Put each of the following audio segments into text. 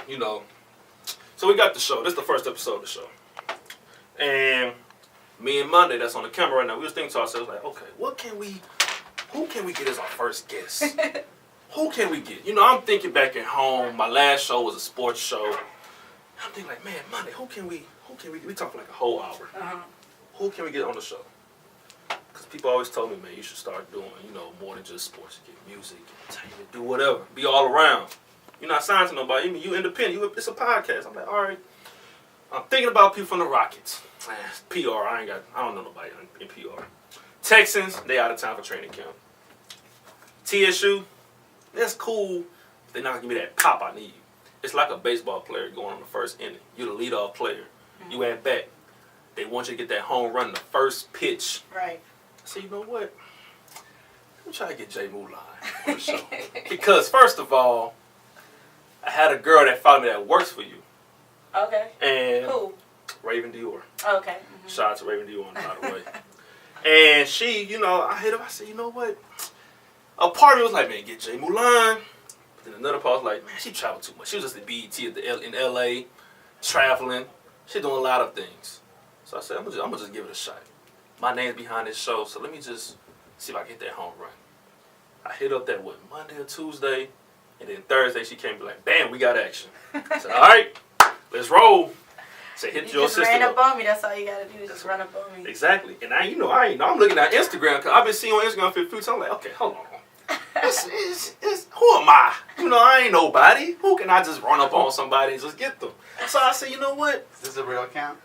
you know. So we got the show. This is the first episode of the show. And me and Monday, that's on the camera right now, we was thinking to ourselves, like, okay, who can we get as our first guest? Who can we get? You know, I'm thinking back at home. My last show was a sports show. I'm thinking like, man, Monday, who can we talk for like a whole hour. Who can we get on the show? Because people always told me, man, you should start doing, you know, more than just sports. You get music, entertainment, do whatever. Be all around. You're not signed to nobody. I mean, you independent. It's a podcast. I'm like, all right. I'm thinking about people from the Rockets. PR, I don't know nobody in PR. Texans, they out of town for training camp. TSU, that's cool. They're not going to give me that pop I need. It's like a baseball player going on the first inning. You're the leadoff player. You at bat. They want you to get that home run the first pitch. Right. I said, you know what? Let me try to get J Mulan on the show. Because, first of all, I had a girl that followed me that works for you. Okay. And who? Raven Dior. Okay. Shout out to Raven Dior, by the way. And she, you know, I hit her. I said, you know what? A part of me was like, man, get J Mulan. But then another part was like, man, she traveled too much. She was just at BET in LA, traveling. She doing a lot of things. So I said, I'm gonna just give it a shot. My name's behind this show, so let me just see if I can get that home run. I hit up that, Monday or Tuesday? And then Thursday she came and be like, bam, we got action. I said, all right, let's roll. I said, hit your sister. You just ran up on me. That's all you got to do is just run up on me. Exactly. And I'm looking at Instagram, because I've been seeing on Instagram for a few times. I'm like, okay, hold on. Who am I? You know, I ain't nobody. Who can I just run up on somebody and just get them? So I said, you know what? Is this a real account?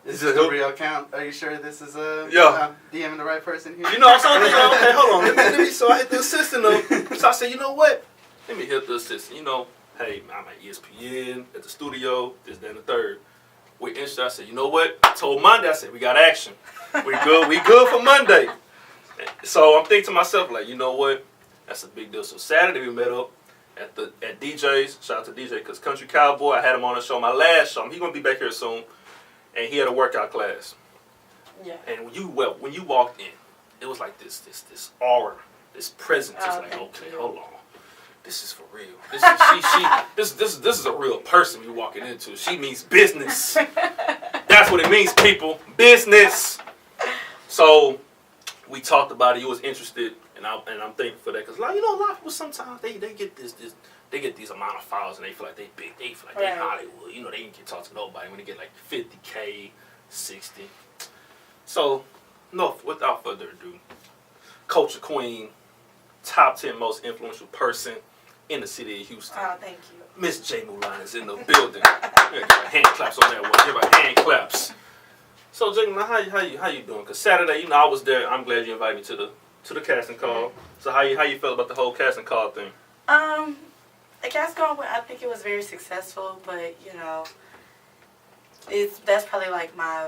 Is this a real account? Are you sure this is DMing the right person here? You know, so I'm thinking, okay, hold on. Let me, so I hit the assistant up. So I said, you know what? Let me hit the assistant. You know, hey, I'm at ESPN, at the studio, this, then the third. We interested. I said, you know what? I told Monday, I said, we got action. We good for Monday. So I'm thinking to myself, like, you know what? That's a big deal. So Saturday we met up at DJ's. Shout out to DJ, because Country Cowboy, I had him on the show, my last show. He's going to be back here soon. And he had a workout class. Yeah. And when you walked in, it was like this aura, this presence. It's like, okay, hold on. This is for real. This is a real person we walking into. She means business. That's what it means, people. Business. So we talked about it. You was interested, and I'm thankful for that, because a lot of people sometimes they get they get these amount of files and they feel like they big. They feel like they Hollywood. You know, they ain't get talk to nobody when they get like 50K, 60. So, without further ado, Culture Queen, top 10 most influential person in the city of Houston. Oh, thank you. Miss J Mulan is in the building. Give her hand claps on that one. Give her hand claps. So, J Mulan, how you doing? Because Saturday, you know, I was there. I'm glad you invited me to the casting call. So, how you felt about the whole casting call thing? The casting call, I think it was very successful, but you know, that's probably like my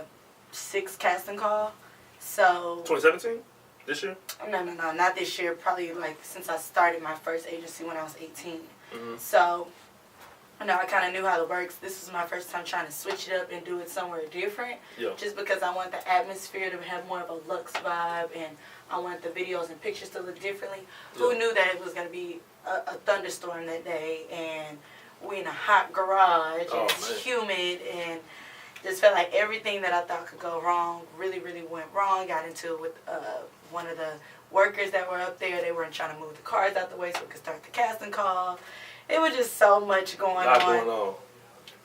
6th casting call. So 2017? This year? No, not this year. Probably like since I started my first agency when I was 18. Mm-hmm. So, you know, I kind of knew how it works. This was my first time trying to switch it up and do it somewhere different. Yeah. Just because I want the atmosphere to have more of a luxe vibe, and I want the videos and pictures to look differently. Yeah. Who knew that it was going to be a thunderstorm that day, and we in a hot garage, and it's humid, and just felt like everything that I thought could go wrong really, really went wrong. Got into it with one of the workers that were up there. They weren't trying to move the cars out the way so we could start the casting call. It was just so much going on.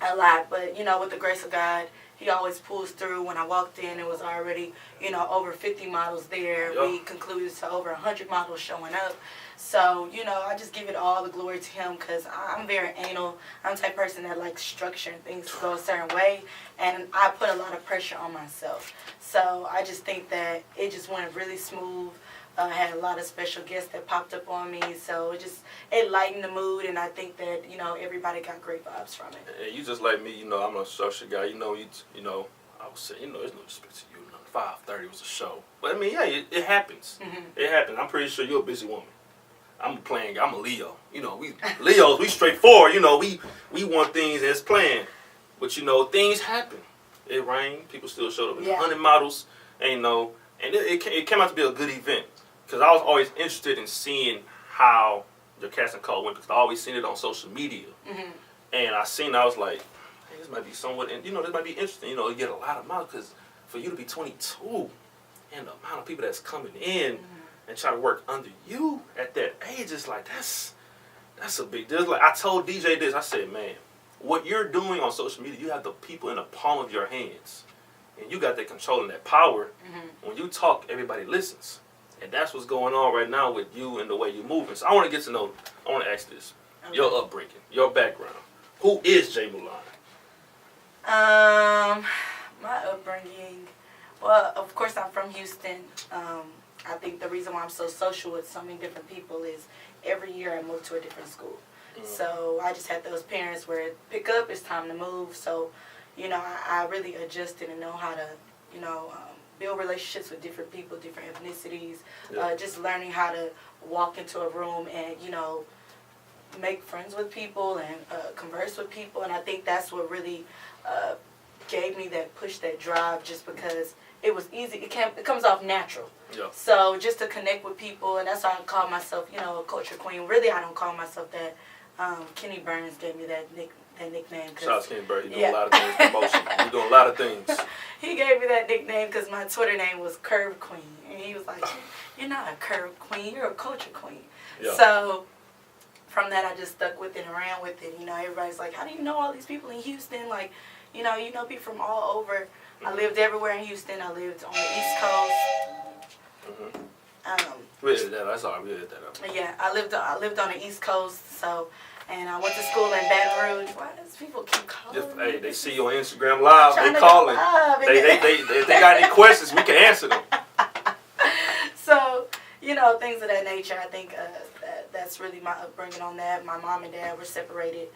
A lot, but you know, with the grace of God, He always pulls through. When I walked in, it was already, you know, over 50 models there. Yep. We concluded to over 100 models showing up. So, you know, I just give it all the glory to Him, because I'm very anal. I'm the type of person that likes structure and things to go a certain way, and I put a lot of pressure on myself. So I just think that it just went really smooth. I had a lot of special guests that popped up on me, so it lightened the mood, and I think that, you know, everybody got great vibes from it. And you just like me, you know, I'm a structure guy. You know, I would say, you know, there's no respect to you. 5:30 was a show, but I mean, yeah, it happens. Mm-hmm. It happens. I'm pretty sure you're a busy woman. I'm a Leo. You know, we Leos, we straightforward. You know, we want things as planned, but you know, things happen. It rained. People still showed up. 100 models, and you know, and it came out to be a good event. Because I was always interested in seeing how the casting call went, because I always seen it on social media. Mm-hmm. And I was like, hey, this might be somewhat, this might be interesting. You get a lot of miles because for you to be 22 and the amount of people that's coming in and try to work under you at that age is like, that's a big deal. Like I told DJ this, I said, man, what you're doing on social media, you have the people in the palm of your hands. And you got that control and that power. When you talk, everybody listens. And that's what's going on right now with you and the way you're moving. So I want to get to know, I want to ask this. Okay. Your upbringing, your background. Who is J Mulan? My upbringing, well, of course I'm from Houston. I think the reason why I'm so social with so many different people is every year I move to a different school. So I just had those parents where pick up, it's time to move. So, I really adjusted and know how to, build relationships with different people, different ethnicities. Just learning how to walk into a room and, make friends with people and converse with people. And I think that's what really gave me that push, that drive, just because it was easy. It comes off natural. Yeah. So just to connect with people, and that's why I call myself, a culture queen. Really, I don't call myself that. Kenny Burns gave me that nickname. Shout out to Kenny Burns. He's doing a lot of things promotion. He's doing a lot of things. He gave me that nickname because my Twitter name was Curve Queen. And he was like, you're not a curve queen, you're a culture queen. Yeah. So from that, I just stuck with it and ran with it. Everybody's like, how do you know all these people in Houston? Like, you know people from all over. I lived everywhere in Houston. I lived on the East Coast. We edited that. That's all right. We edited that up. Yeah, I lived on the East Coast, and I went to school in Baton Rouge. Why does people keep calling me? Hey, they see you on Instagram Live. They calling. If they got any questions, we can answer them. So, things of that nature. I think that's really my upbringing on that. My mom and dad were separated.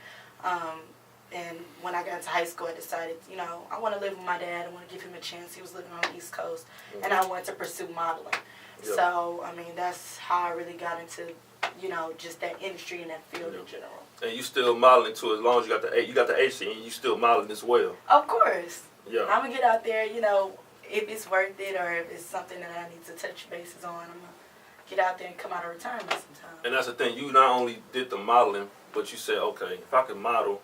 And when I got into high school, I decided, I want to live with my dad. I want to give him a chance. He was living on the East Coast. And I wanted to pursue modeling. Yep. So, that's how I really got into, just that industry and that field in general. And you still modeling too, as long as you got the AC and you still modeling as well. Of course. Yeah. I'm going to get out there, if it's worth it or if it's something that I need to touch bases on. I'm going to get out there and come out of retirement sometime. And that's the thing. You not only did the modeling, but you said, okay, if I could model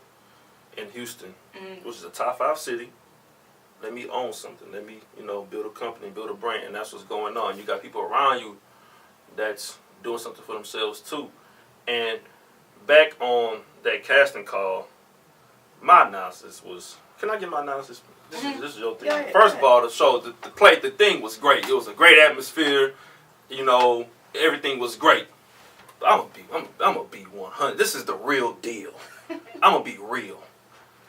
in Houston, which is a top 5 city, let me own something. Let me, build a company, build a brand. And that's what's going on. You got people around you that's doing something for themselves too. And back on that casting call, my analysis was, can I get my analysis? This is your thing. Yeah, First of all, the show, the thing was great. It was a great atmosphere. Everything was great. But I'm gonna be 100. This is the real deal. I'm gonna be real.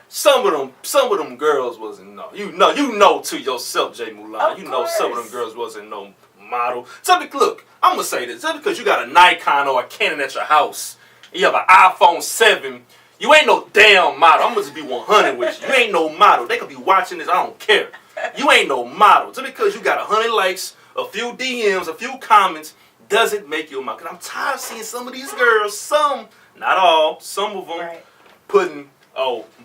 Some of them girls wasn't you know to yourself, J Mulan. Some of them girls wasn't no model. Look, I'm gonna say this. Just because you got a Nikon or a Canon at your house, and you have an iPhone 7, you ain't no damn model. I'm gonna just be 100 with you. You ain't no model. They could be watching this. I don't care. You ain't no model. Just because you got 100 likes, a few DMs, a few comments, doesn't make you a model. 'Cause I'm tired of seeing some of these girls. Some, not all, some of them putting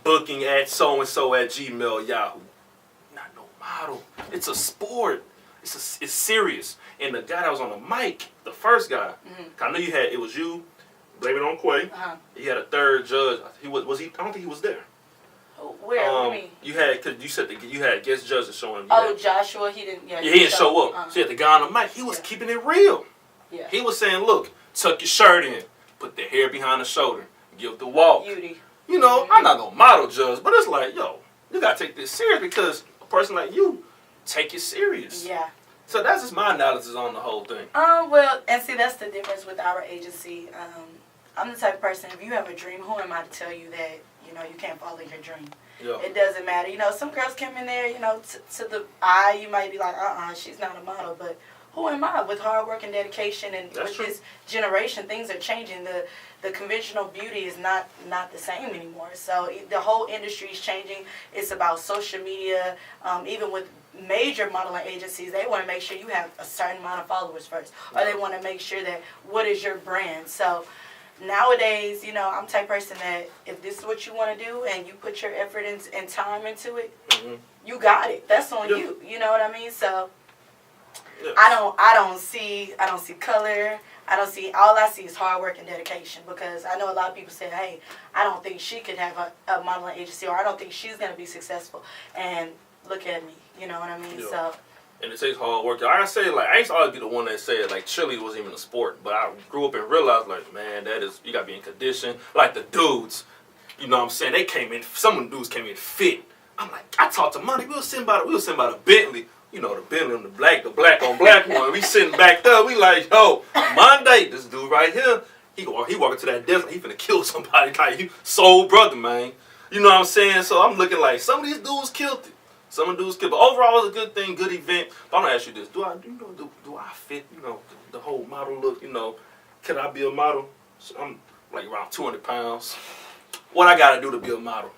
booking at so-and-so at Gmail, Yahoo. Not no model. It's a sport. It's serious. And the guy that was on the mic, the first guy, I know it was you, blame it on Quay. He had a third judge. I don't think he was there. Where? What do you mean? You had, because you said you had guest judges showing. Joshua, he didn't. Yeah, he didn't show up. So you had the guy on the mic. He was keeping it real. Yeah. He was saying, look, tuck your shirt in, put the hair behind the shoulder, give the walk. Beauty. I'm not no model judge, but it's like, you gotta take this serious because a person like you take it serious. Yeah. So that's just my analysis on the whole thing. Well, and see, that's the difference with our agency. I'm the type of person, if you have a dream, who am I to tell you that, you can't follow your dream? Yeah. It doesn't matter. Some girls come in there, to the eye, you might be like, she's not a model, but who am I? With hard work and dedication, and with this generation, things are changing. The conventional beauty is not the same anymore. So the whole industry is changing. It's about social media. Even with major modeling agencies, they want to make sure you have a certain amount of followers first, or they want to make sure that what is your brand. So nowadays, I'm the type of person that if this is what you want to do and you put your effort and time into it, you got it. That's on you. You know what I mean? So I don't see color. all I see is hard work and dedication, because I know a lot of people say, hey, I don't think she could have a modeling agency, or I don't think she's going to be successful. And look at me, you know what I mean? Yeah. So. And it takes hard work. I say, like, I used to always be the one that said, like, cheerleading wasn't even a sport. But I grew up and realized, like, man, you got to be in condition. Like, the dudes, you know what I'm saying? They came in, some of the dudes came in fit. I'm like, I talked to Monday. We were sitting by the Bentley. You know, the Bentley on the black on black one. We sitting back there. We like, yo, Monday, this dude right here, he walking to that desk like he finna kill somebody. Like, you soul brother, man. You know what I'm saying? So I'm looking like, some of these dudes killed it. Some of the dudes killed it. But overall, it was a good thing, good event. But I'm gonna ask you this: do I fit? You know, the whole model look. You know, can I be a model? So I'm like around 200 pounds. What I gotta do to be a model?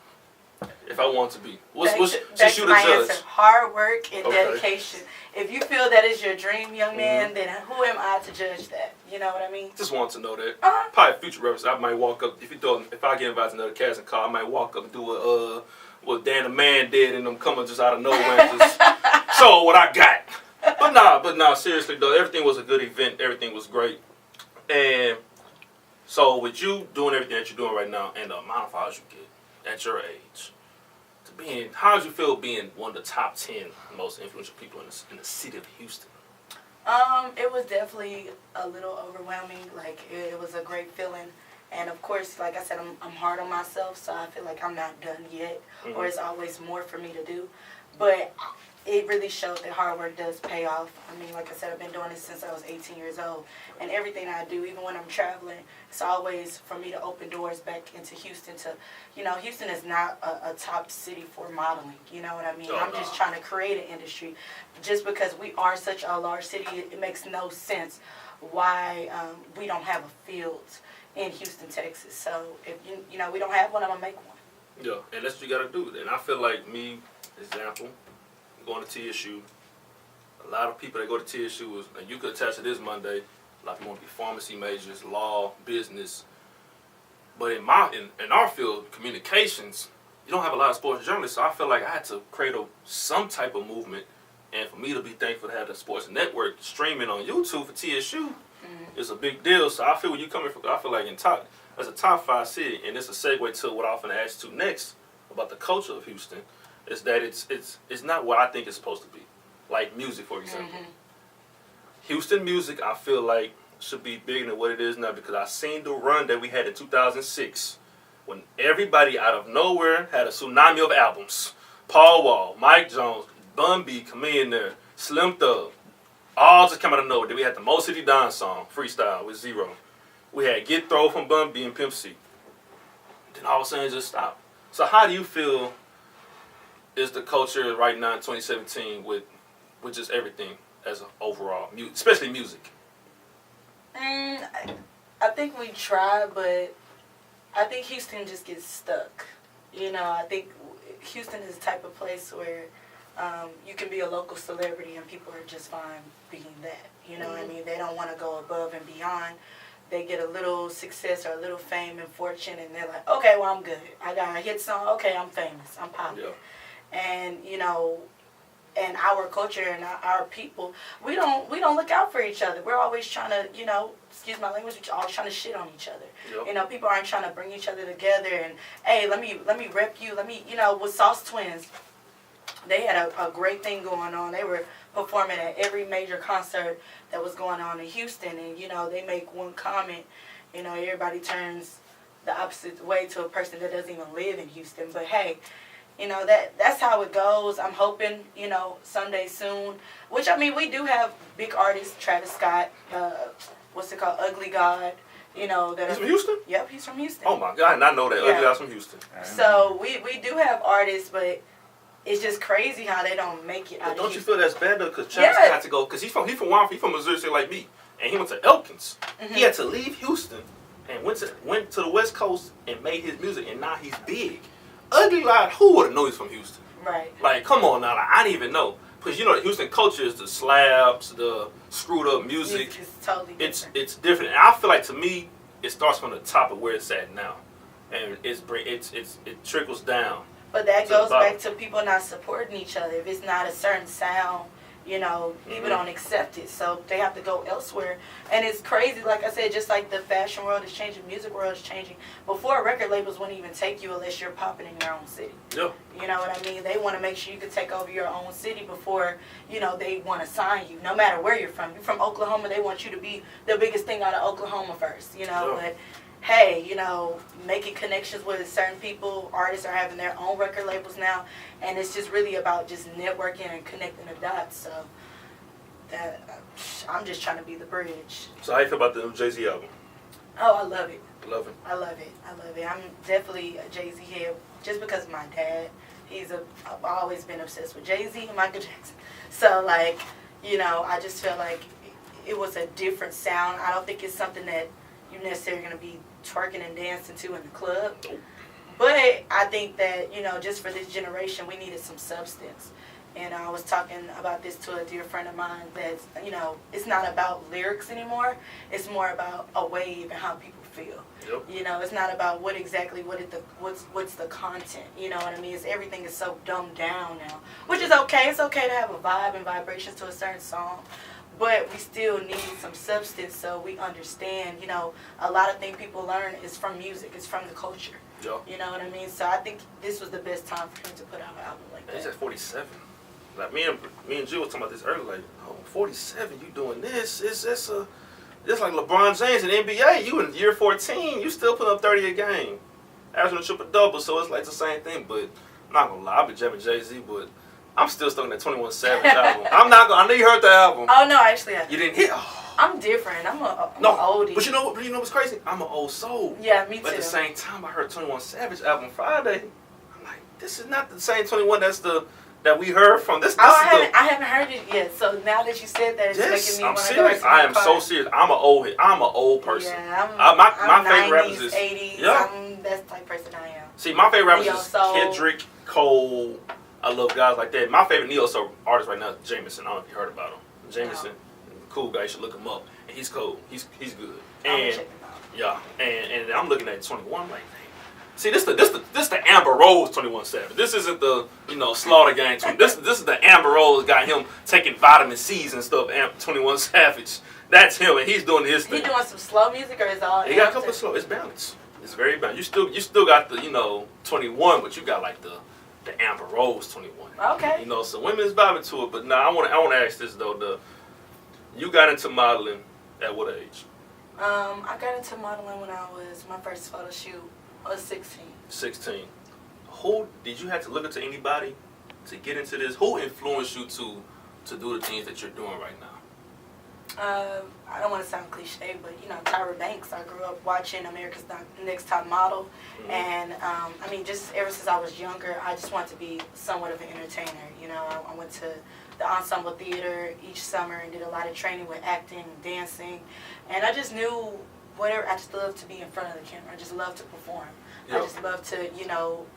If I want to be, that's my answer. Hard work and dedication. If you feel that is your dream, young man, then who am I to judge that? You know what I mean? Just want to know that. Probably future reference. I might walk up if I get invited to another casting call, I might walk up and do what Dan the Man did, and I'm coming just out of nowhere and just show what I got. But nah, seriously though, everything was a good event. Everything was great. And so with you doing everything that you're doing right now, and the amount of followers you get at your age, how did you feel being one of the top 10 most influential people in the city of Houston? It was definitely a little overwhelming. Like, it was a great feeling. And of course, like I said, I'm hard on myself, so I feel like I'm not done yet, or it's always more for me to do. But it really showed that hard work does pay off. I mean, like I said, I've been doing this since I was 18 years old. And everything I do, even when I'm traveling, it's always for me to open doors back into Houston Houston is not a top city for modeling. You know what I mean? I'm just trying to create an industry. Just because we are such a large city, it makes no sense why we don't have a field in Houston, Texas. So if we don't have one, I'm gonna make one. Yeah, and that's what you gotta do. And I feel like me, example, going to TSU. A lot of people that go to TSU and you could attest to this Monday. A lot of people want to be pharmacy majors, law, business. But in our field, communications, you don't have a lot of sports journalists. So I feel like I had to create some type of movement. And for me to be thankful to have the sports network streaming on YouTube for TSU. It's a big deal. So I feel where you're coming from. I feel like as a top 5 city, and it's a segue to what I'm going to ask you next about the culture of Houston, is that it's not what I think it's supposed to be. Like music, for example. Houston music, I feel like, should be bigger than what it is now, because I seen the run that we had in 2006 when everybody out of nowhere had a tsunami of albums. Paul Wall, Mike Jones, Bun B, come in there, Slim Thug. All just come out of nowhere. Then we had the Mo City Don song, Freestyle, with Zero. We had Get Throw from Bun B and Pimp C. Then all of a sudden it just stopped. So how do you feel is the culture right now in 2017 with just everything as an overall, especially music? I think we try, but I think Houston just gets stuck. I think Houston is the type of place where you can be a local celebrity and people are just fine being that. You know what I mean? They don't want to go above and beyond. They get a little success or a little fame and fortune, and they're like, okay, well, I'm good. I got a hit song. Okay, I'm famous. I'm popular. Yeah. And, and our culture and our people, we don't look out for each other. We're always trying to, excuse my language, we're always trying to shit on each other. Yep. People aren't trying to bring each other together and, hey, let me rep you. With Sauce Twins, they had a great thing going on. They were performing at every major concert that was going on in Houston, and they make one comment, everybody turns the opposite way to a person that doesn't even live in Houston. But hey, that's how it goes. I'm hoping someday soon, which we do have big artists, Travis Scott, what's it called, Ugly God, that he's from Houston? Yep, he's from Houston. Oh my God, I know that. Ugly God's from Houston. So we do have artists, but it's just crazy how they don't make it out. Don't you feel that's bad though? Because Travis had to go, because he's from Missouri, so like me, and he went to Elkins. He had to leave Houston and went to the West Coast and made his music, and now he's big. Ugly God, who would have known he's from Houston? Right. Like, come on now, I didn't even know, because the Houston culture is the slabs, the screwed up music. It's totally different. It's different, and I feel like to me, it starts from the top of where it's at now, and it trickles down. But that goes back to people not supporting each other. If it's not a certain sound, you know, people don't accept it, so they have to go elsewhere. And it's crazy, like I said, just like the fashion world is changing, music world is changing. Before, record labels wouldn't even take you unless you're popping in your own city. Yeah. You know what I mean? They want to make sure you can take over your own city before, you know, they want to sign you, no matter where you're from. You're from Oklahoma, they want you to be the biggest thing out of Oklahoma first, you know, but hey, you know, making connections with certain people, artists are having their own record labels now, and it's just really about just networking and connecting the dots. So that I'm just trying to be the bridge. So how you feel about the new Jay-Z album? Oh, I love it. Love it. I love it. I love it. I'm definitely a Jay-Z head just because of my dad. I've always been obsessed with Jay-Z and Michael Jackson. So like, you know, I just feel like it was a different sound. I don't think it's something that you're necessarily going to be twerking and dancing to in the club. But I think that, you know, just for this generation, we needed some substance. And I was talking about this to a dear friend of mine that, you know, it's not about lyrics anymore. It's more about a wave and how people feel. Yep. You know, it's not about what's the content. You know what I mean? Everything is so dumbed down now, which is okay. It's okay to have a vibe and vibrations to a certain song. But we still need some substance so we understand, you know, a lot of things people learn is from music. It's from the culture. Yeah. You know what I mean? So I think this was the best time for him to put out an album like that. He's at 47. Like me and Jill was talking about this earlier. Like, oh, 47, you doing this? It's like LeBron James in the NBA. You in year 14, you still put up 30 a game, averaging a triple-double. So it's like the same thing. But I'm not gonna lie, I've been jamming Jay-Z, but I'm still stuck in that 21 Savage album. I know you heard the album. Oh no, actually, you didn't hear. Oh. I'm different. I'm an oldie. But you know what's crazy? I'm an old soul. Yeah, me too. But at the same time, I heard 21 Savage album Friday. I'm like, this is not the same 21 that we heard from this. I haven't heard it yet. So now that you said that, it's making me want to go back to my I am so serious. I'm an old person. Yeah, my favorite 90s, rappers is 80s. Yeah. That's the type of person I am. See, my favorite rappers is Kendrick, Cole. I love guys like that. My favorite neo-soul artist right now is Jameson. I don't know if you heard about him. Jameson, cool guy. You should look him up. And he's cool. He's good. And yeah, and I'm looking at 21. I'm like, dang. See, this the Amber Rose 21 Savage. This isn't the Slaughter Gang. This is the Amber Rose got him taking vitamin C's and stuff. 21 Savage. That's him, and he's doing his thing. He doing some slow music or is all? He got a couple of slow. It's balanced. It's very balanced. You still got the 21, but you got like the Amber Rose 21. Okay. So women's vibing to it. But now I want to ask this though. You got into modeling at what age? I got into modeling when my first photo shoot. I was 16. 16. Who did you have to look into anybody to get into this? Who influenced you to do the things that you're doing right now? I don't want to sound cliche, but Tyra Banks. I grew up watching America's Next Top Model, and I mean, just ever since I was younger, I just wanted to be somewhat of an entertainer. I went to the ensemble theater each summer and did a lot of training with acting and dancing, and I just knew whatever. I just love to be in front of the camera. I just love to perform. Yep. I just love to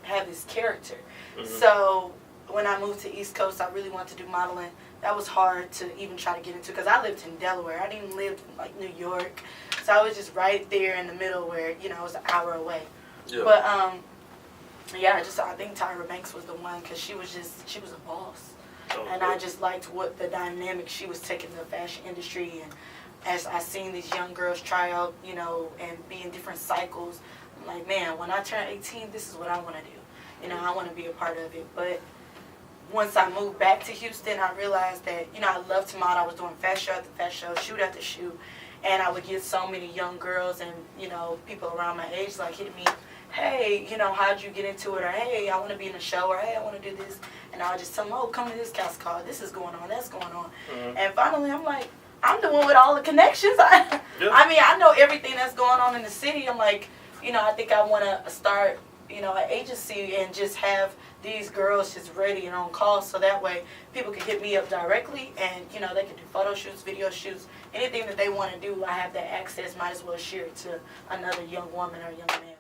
have this character. So when I moved to East Coast, I really wanted to do modeling. That was hard to even try to get into because I lived in Delaware. I didn't live in like New York, so I was just right there in the middle where it was an hour away. Yeah. But I think Tyra Banks was the one because she was a boss, and I just liked what the dynamic she was taking to the fashion industry. And as I seen these young girls try out, and be in different cycles, I'm like, man, when I turn 18, this is what I want to do. I want to be a part of it. But once I moved back to Houston, I realized that, I love to model. I was doing fast show after fast show, shoot after shoot, and I would get so many young girls and, people around my age like hitting me, hey, how'd you get into it? Or, hey, I want to be in a show, or, hey, I want to do this. And I would just tell them, oh, come to this cast call. This is going on, that's going on. And finally, I'm like, I'm the one with all the connections. I mean, I know everything that's going on in the city. I'm like, I think I want to start, an agency and just have these girls just ready and on call so that way people can hit me up directly and, they can do photo shoots, video shoots, anything that they want to do. I have that access, might as well share it to another young woman or young man.